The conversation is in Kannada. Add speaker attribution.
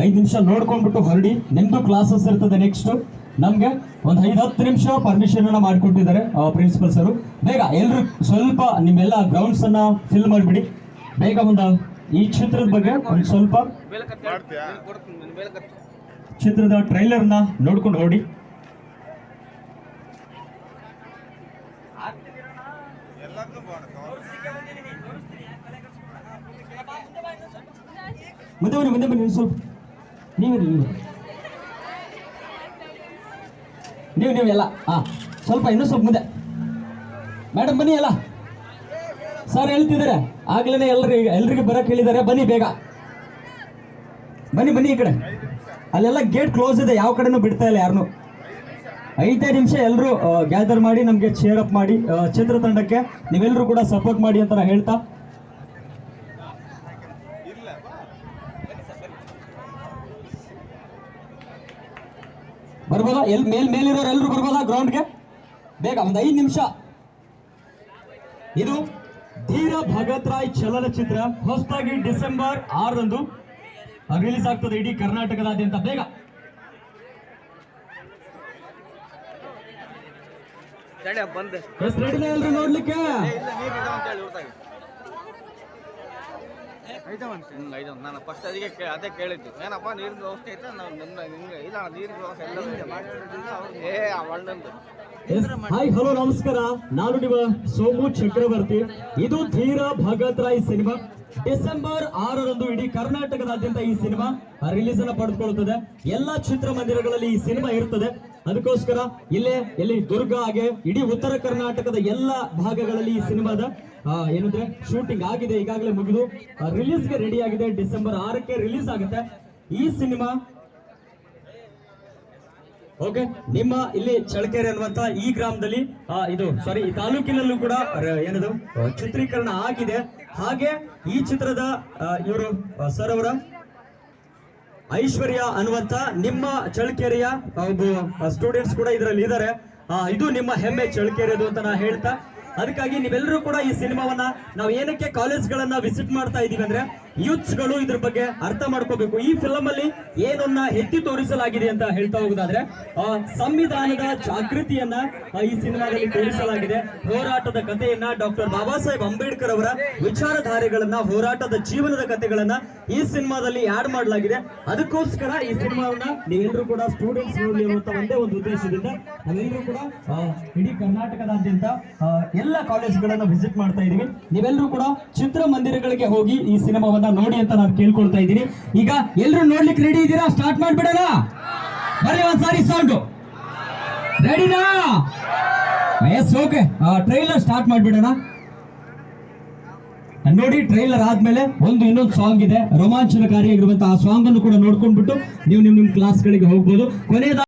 Speaker 1: 5 ನಿಮಿಷ ನೋಡ್ಕೊಂಡ್ಬಿಟ್ಟು ಹೊರಡಿ. ನಿಮ್ದು ಕ್ಲಾಸಸ್ ಇರ್ತದೆ. ನೆಕ್ಸ್ಟ್ ನಮ್ಗೆ ಒಂದು 5-10 ನಿಮಿಷ ಪರ್ಮಿಷನ್ ಅನ್ನ ಮಾಡಿಕೊಟ್ಟಿದ್ದಾರೆ ಪ್ರಿನ್ಸಿಪಲ್ ಸರ್. ಬೇಗ ಎಲ್ರು ಸ್ವಲ್ಪ ನಿಮ್ಮೆಲ್ಲ ಗ್ರೌಂಡ್ಸ್ ಅನ್ನ ಫಿಲ್ ಮಾಡಿಬಿಡಿ. ಬೇಗ ಒಂದು ಈ ಚಿತ್ರದ ಬಗ್ಗೆ ಒಂದು ಸ್ವಲ್ಪ ಚಿತ್ರದ ಟ್ರೈಲರ್ನ ನೋಡ್ಕೊಂಡು ಹೊರಡಿ. ಮುಂದೆ ಬನ್ನಿ ಸ್ವಲ್ಪ ನೀವು ಎಲ್ಲ ಸ್ವಲ್ಪ ಇನ್ನೂ ಸ್ವಲ್ಪ ಮುಂದೆ. ಮೇಡಮ್ ಬನ್ನಿ ಎಲ್ಲ. ಸರ್ ಹೇಳ್ತಿದ್ದಾರೆ ಆಗ್ಲೇ ಎಲ್ರಿಗೆ ಬರಕ್ಕೆ ಹೇಳಿದ್ದಾರೆ. ಬನ್ನಿ ಬೇಗ ಬನ್ನಿ ಈ ಕಡೆ. ಅಲ್ಲೆಲ್ಲ ಗೇಟ್ ಕ್ಲೋಸ್ ಇದೆ, ಯಾವ ಕಡೆನೂ ಬಿಡ್ತಾ ಇಲ್ಲ ಯಾರನ್ನು. 5 ನಿಮಿಷ ಎಲ್ಲರೂ ಗ್ಯಾದರ್ ಮಾಡಿ ನಮಗೆ ಚೇರ್ ಅಪ್ ಮಾಡಿ ಚಿತ್ರತಂಡಕ್ಕೆ ನೀವೆಲ್ಲರೂ ಕೂಡ ಸಪೋರ್ಟ್ ಮಾಡಿ ಅಂತ ಹೇಳ್ತಾ ಬರ್ಬೋದಾ? ಮೇಲಿರೋರು ಎಲ್ಲರೂ ಬರ್ಬೋದಾ ಗ್ರೌಂಡ್ಗೆ? ಬೇಗ ಒಂದು 5 ನಿಮಿಷ. ಇದು ಧೀರ ಭಗತ್ ರಾಯ್ ಚಲನಚಿತ್ರ ಹೊಸದಾಗಿ ಡಿಸೆಂಬರ್ 6ರಂದು ರಿಲೀಸ್ ಆಗ್ತದೆ ಇಡೀ ಕರ್ನಾಟಕದಾದ್ಯಂತ. ಬೇಗ ಎಲ್ರು ನೋಡ್ಲಿಕ್ಕೆ.
Speaker 2: ನಾನು ಫಸ್ಟ್ ಅದೇ ಕೇಳಿದ್ದು, ಏನಪ್ಪ ನೀರಿನ ವ್ಯವಸ್ಥೆ ಐತೆ? ಇಲ್ಲ ನೀರಿನ
Speaker 1: ಹಾಯ್ ಹಲೋ ನಮಸ್ಕಾರ, ನಾನು ನಿಮ್ಮ ಸೋಮು ಚಕ್ರವರ್ತಿ. ಇದು ಧೀರ ಭಗತ್ ರಾಯ್ ಸಿನಿಮಾ ಡಿಸೆಂಬರ್ 6ರಂದು ಇಡೀ ಕರ್ನಾಟಕದಾದ್ಯಂತ ಈ ಸಿನಿಮಾ ರಿಲೀಸ್ ಅನ್ನ ಪಡೆದುಕೊಳ್ಳುತ್ತದೆ. ಎಲ್ಲಾ ಚಿತ್ರಮಂದಿರಗಳಲ್ಲಿ ಈ ಸಿನಿಮಾ ಇರ್ತದೆ. ಅದಕ್ಕೋಸ್ಕರ ಇಲ್ಲಿ ದುರ್ಗ ಹಾಗೆ ಇಡೀ ಉತ್ತರ ಕರ್ನಾಟಕದ ಎಲ್ಲ ಭಾಗಗಳಲ್ಲಿ ಈ ಸಿನಿಮಾದ ಏನಂದ್ರೆ ಶೂಟಿಂಗ್ ಆಗಿದೆ, ಈಗಾಗಲೇ ಮುಗಿದು ರಿಲೀಸ್ಗೆ ರೆಡಿ ಆಗಿದೆ. ಡಿಸೆಂಬರ್ 6ಕ್ಕೆ ರಿಲೀಸ್ ಆಗುತ್ತೆ ಈ ಸಿನಿಮಾ. ಓಕೆ, ನಿಮ್ಮ ಇಲ್ಲಿ ಚಳ್ಳಕೆರೆ ಅನ್ನುವಂತ ಈ ಗ್ರಾಮದಲ್ಲಿ ಈ ತಾಲೂಕಿನಲ್ಲೂ ಕೂಡ ಏನದು ಚಿತ್ರೀಕರಣ ಆಗಿದೆ. ಹಾಗೆ ಈ ಚಿತ್ರದ ಇವರು ಸರ್ ಅವರ ಐಶ್ವರ್ಯ ಅನ್ನುವಂತ ನಿಮ್ಮ ಚಳ್ಳಕೆರೆಯ ಒಬ್ಬ ಸ್ಟೂಡೆಂಟ್ಸ್ ಕೂಡ ಇದರಲ್ಲಿ ಇದ್ದಾರೆ. ಇದು ನಿಮ್ಮ ಹೆಮ್ಮೆ ಚಳ್ಳಕೆರೆದು ಅಂತ ನಾ ಹೇಳ್ತಾ, ಅದಕ್ಕಾಗಿ ನೀವೆಲ್ಲರೂ ಕೂಡ ಈ ಸಿನಿಮಾವನ್ನ ನಾವು ಏನಕ್ಕೆ ಕಾಲೇಜ್ಗಳನ್ನ ವಿಸಿಟ್ ಮಾಡ್ತಾ ಇದೀವಿ ಅಂದ್ರೆ ಯೂತ್ಸ್ ಗಳು ಇದ್ರ ಬಗ್ಗೆ ಅರ್ಥ ಮಾಡ್ಕೋಬೇಕು. ಈ ಫಿಲಂ ಅಲ್ಲಿ ಏನನ್ನ ಎತ್ತಿ ತೋರಿಸಲಾಗಿದೆ ಅಂತ ಹೇಳ್ತಾ ಹೋಗುದಾದ್ರೆ ಸಂವಿಧಾನದ ಜಾಗೃತಿಯನ್ನ ಈ ಸಿನಿಮಾದಲ್ಲಿ ತೋರಿಸಲಾಗಿದೆ. ಹೋರಾಟದ ಕಥೆಯನ್ನ, ಡಾಕ್ಟರ್ ಬಾಬಾ ಸಾಹೇಬ್ ಅಂಬೇಡ್ಕರ್ ಅವರ ವಿಚಾರಧಾರೆಗಳನ್ನ, ಹೋರಾಟದ ಜೀವನದ ಕಥೆಗಳನ್ನ ಈ ಸಿನಿಮಾದಲ್ಲಿ ಆಡ್ ಮಾಡಲಾಗಿದೆ. ಅದಕ್ಕೋಸ್ಕರ ಈ ಸಿನಿಮಾವನ್ನ ನೀವೆಲ್ಲರೂ ಕೂಡ ಸ್ಟೂಡೆಂಟ್ಸ್ ನೋಡ್ಲಿ ಅನ್ನುವಂತ ಒಂದೇ ಒಂದು ಉದ್ದೇಶದಿಂದ ನಾವೆಲ್ಲರೂ ಕೂಡ ಇಡೀ ಕರ್ನಾಟಕದಾದ್ಯಂತ ಎಲ್ಲ ಕಾಲೇಜ್ಗಳನ್ನ ವಿಸಿಟ್ ಮಾಡ್ತಾ ಇದೀವಿ. ನೀವೆಲ್ಲರೂ ಕೂಡ ಚಿತ್ರಮಂದಿರಗಳಿಗೆ ಹೋಗಿ ಈ ಸಿನಿಮಾವನ್ನ ನೋಡಿ ಅಂತ ನಾನು ಕೇಳ್ಕೊಳ್ತಾ ಇದ್ದೀನಿ. ಈಗ ಎಲ್ಲರೂ ನೋಡ್ಲಿಕ್ಕೆ ರೆಡಿ ಇದ್ದೀರಾ? ಸ್ಟಾರ್ಟ್ ಮಾಡ್ಬಿಡೋಣ. ಬರ್ರಿ ಒಂದ್ಸಾರಿ ಸೌಂಡ್. ರೆಡಿನಾ? Yes, okay. ಟ್ರೈಲರ್ ಸ್ಟಾರ್ಟ್ ಮಾಡ್ಬಿಡೋಣ. ನೋಡಿ, ಟ್ರೈಲರ್ ಆದ್ಮೇಲೆ ಇನ್ನೊಂದು ಸಾಂಗ್ ಇದೆ, ರೋಮಾಂಚನಕಾರಿಯಾಗಿರುವಂತಹ ಆ ಸಾಂಗ್ ಅನ್ನು ಕೂಡ ನೋಡ್ಕೊಂಡ್ಬಿಟ್ಟು ನೀವು ನಿಮ್ ಕ್ಲಾಸ್ಗಳಿಗೆ ಹೋಗ್ಬೋದು. ಕೊನೆಯದ